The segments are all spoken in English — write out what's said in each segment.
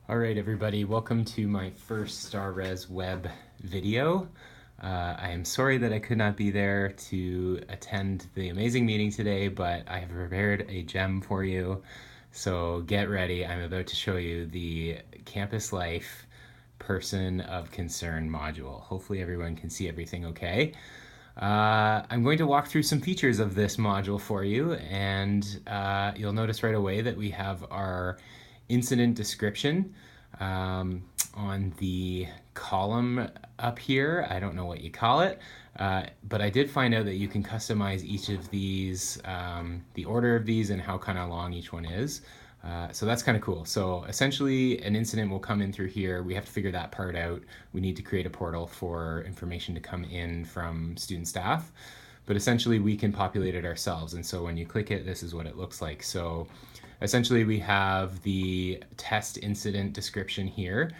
All right, everybody, welcome to my first StarRez web video. I am sorry that I could not be there to attend the amazing meeting today, but I have prepared a gem for you. So get ready. I'm about to show you the Campus Life Person of Concern module. Hopefully everyone can see everything okay. I'm going to walk through some features of this module for you, and you'll notice right away that we have our incident description on the column up here. I don't know what you call it, but I did find out that you can customize each of these, the order of these and how kind of long each one is. So that's kind of cool. So essentially an incident will come in through here. We have to figure that part out. We need to create a portal for information to come in from student staff. But essentially we can populate it ourselves. And so when you click it, this is what it looks like. So essentially we have the test incident description here.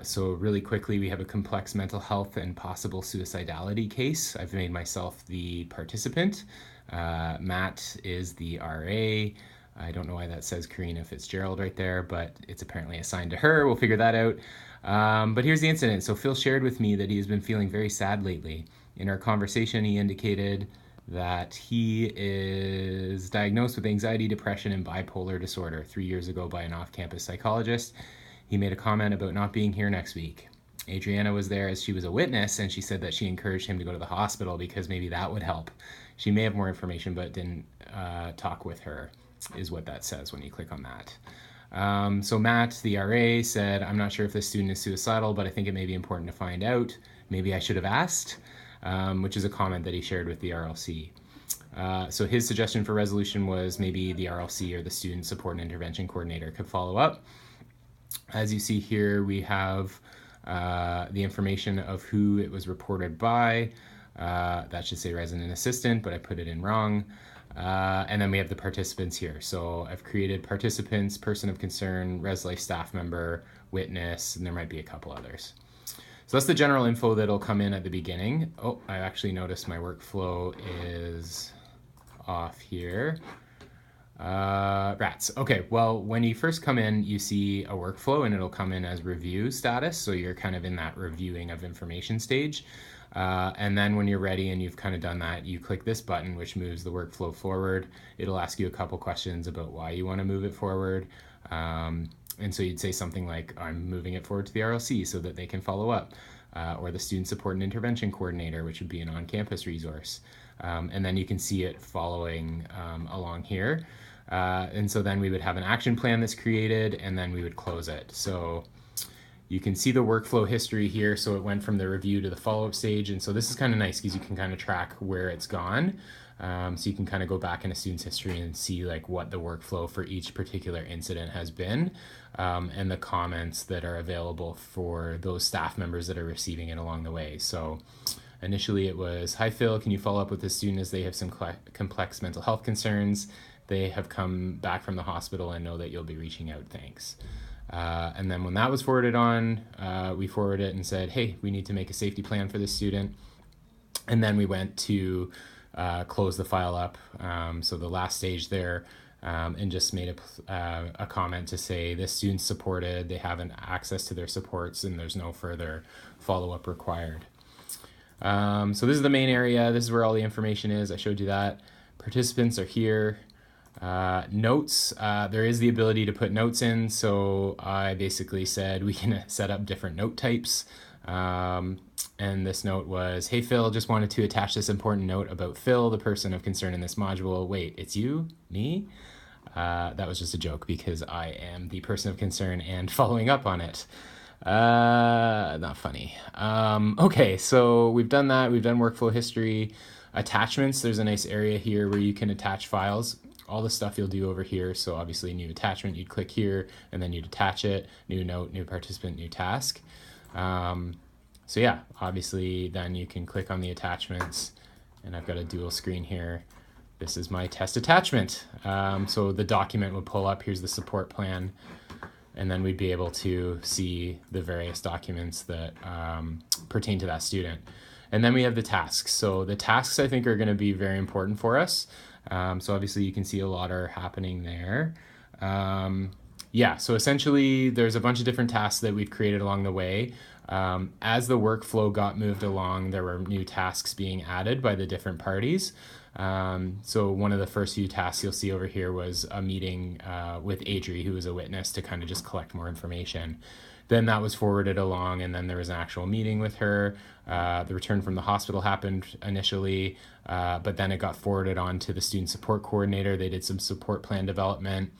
So really quickly, we have a complex mental health and possible suicidality case. I've made myself the participant. Matt is the RA. I don't know why that says Karina Fitzgerald right there, but it's apparently assigned to her. We'll figure that out. But here's the incident. So Phil shared with me that he has been feeling very sad lately. In our conversation, he indicated that he is diagnosed with anxiety, depression, and bipolar disorder 3 years ago by an off-campus psychologist. He made a comment about not being here next week. Adriana was there as she was a witness, and she said that she encouraged him to go to the hospital because maybe that would help. She may have more information, but didn't talk with her, is what that says when you click on that. So Matt, the RA, said, I'm not sure if this student is suicidal, but I think it may be important to find out. Maybe I should have asked, which is a comment that he shared with the RLC. So his suggestion for resolution was maybe the RLC or the Student Support and Intervention Coordinator could follow up. As you see here, we have the information of who it was reported by. That should say resident assistant, but I put it in wrong. And then we have the participants here. So I've created participants, person of concern, Res Life staff member, witness, and there might be a couple others. So that's the general info that'll come in at the beginning. Oh, I actually noticed my workflow is off here. Rats. Okay, well, when you first come in, you see a workflow and it'll come in as review status. So you're kind of in that reviewing of information stage. And then when you're ready and you've kind of done that, you click this button, which moves the workflow forward. It'll ask you a couple questions about why you want to move it forward. And so you'd say something like, I'm moving it forward to the RLC so that they can follow up, or the Student Support and Intervention Coordinator, which would be an on-campus resource. And then you can see it following along here. And so then we would have an action plan that's created, and then we would close it. So you can see the workflow history here. So it went from the review to the follow-up stage. And so this is kind of nice because you can kind of track where it's gone. So you can kind of go back in a student's history and see like what the workflow for each particular incident has been, and the comments that are available for those staff members that are receiving it along the way. So initially it was, hi Phil, can you follow up with this student as they have some complex mental health concerns? They have come back from the hospital and know that you'll be reaching out, thanks. And then when that was forwarded on, we forwarded it and said, hey, we need to make a safety plan for this student. And then we went to close the file up, so the last stage there, and just made a comment to say this student's supported, they have access to their supports, and there's no further follow-up required. So this is the main area. This is where all the information is. I showed you that. Participants are here. Notes, there is the ability to put notes in. So I basically said we can set up different note types. And this note was, hey Phil, just wanted to attach this important note about Phil, the person of concern in this module. Wait, it's you? Me? That was just a joke because I am the person of concern and following up on it. Not funny. Okay, so we've done that. We've done workflow history. Attachments, there's a nice area here where you can attach files. All the stuff you'll do over here. So obviously new attachment, you'd click here and then you'd attach it, new note, new participant, new task. So yeah, obviously then you can click on the attachments, and I've got a dual screen here. This is my test attachment. So the document would pull up, here's the support plan, and then we'd be able to see the various documents that pertain to that student. And then we have the tasks. So the tasks I think are gonna be very important for us. So obviously you can see a lot are happening there. Yeah, so essentially there's a bunch of different tasks that we've created along the way. As the workflow got moved along, there were new tasks being added by the different parties. So one of the first few tasks you'll see over here was a meeting with Adri, who was a witness, to kind of just collect more information. Then that was forwarded along, and then there was an actual meeting with her. The return from the hospital happened initially, but then it got forwarded on to the student support coordinator. They did some support plan development.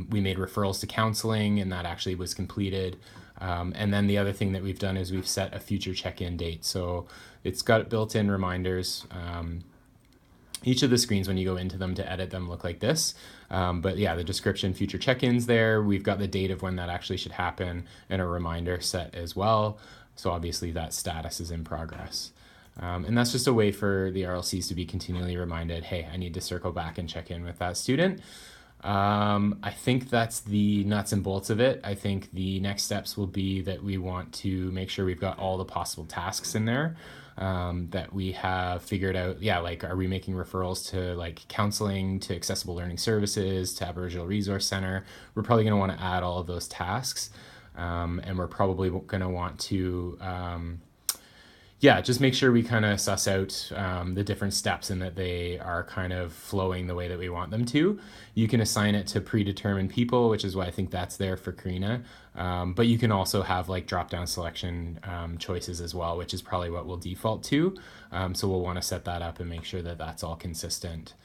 We made referrals to counseling, and that actually was completed. And then the other thing that we've done is we've set a future check-in date. So it's got built-in reminders. Each of the screens, when you go into them to edit them, look like this. But yeah, the description, future check-ins there. We've got the date of when that actually should happen and a reminder set as well. So obviously that status is in progress. And that's just a way for the RLCs to be continually reminded, hey, I need to circle back and check in with that student. I think that's the nuts and bolts of it. I think the next steps will be that we want to make sure we've got all the possible tasks in there, that we have figured out. Yeah, like, are we making referrals to like counseling, to accessible learning services, to Aboriginal Resource Center? We're probably going to want to add all of those tasks, and we're probably going to want to yeah, just make sure we kind of suss out the different steps and that they are kind of flowing the way that we want them to. You can assign it to predetermined people, which is why I think that's there for Karina. But you can also have like drop-down selection choices as well, which is probably what we'll default to. So we'll want to set that up and make sure that that's all consistent.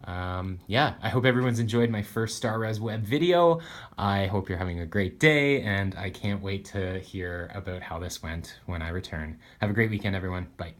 Yeah, I hope everyone's enjoyed my first StarRez web video. I hope you're having a great day, and I can't wait to hear about how this went when I return. Have a great weekend, everyone. Bye.